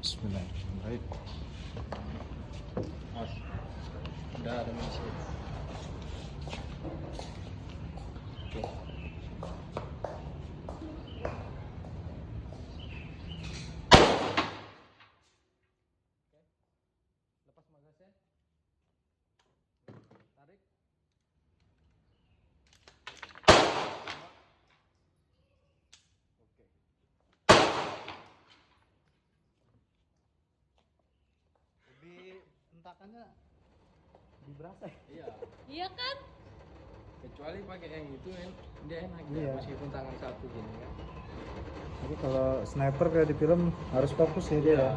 Bismillahirrahmanirrahim. Mas, udah ada mesin. Oke. Lepas magasnya. Tarik. Oke. Lebih hentakannya lebih berasa ya? Iya. Iya kan? Kecuali pakai yang itu kan dia enak Iya. ya, meskipun tangan satu gini kan. Tapi kalau sniper kayak di film harus fokus ya dia. Iya.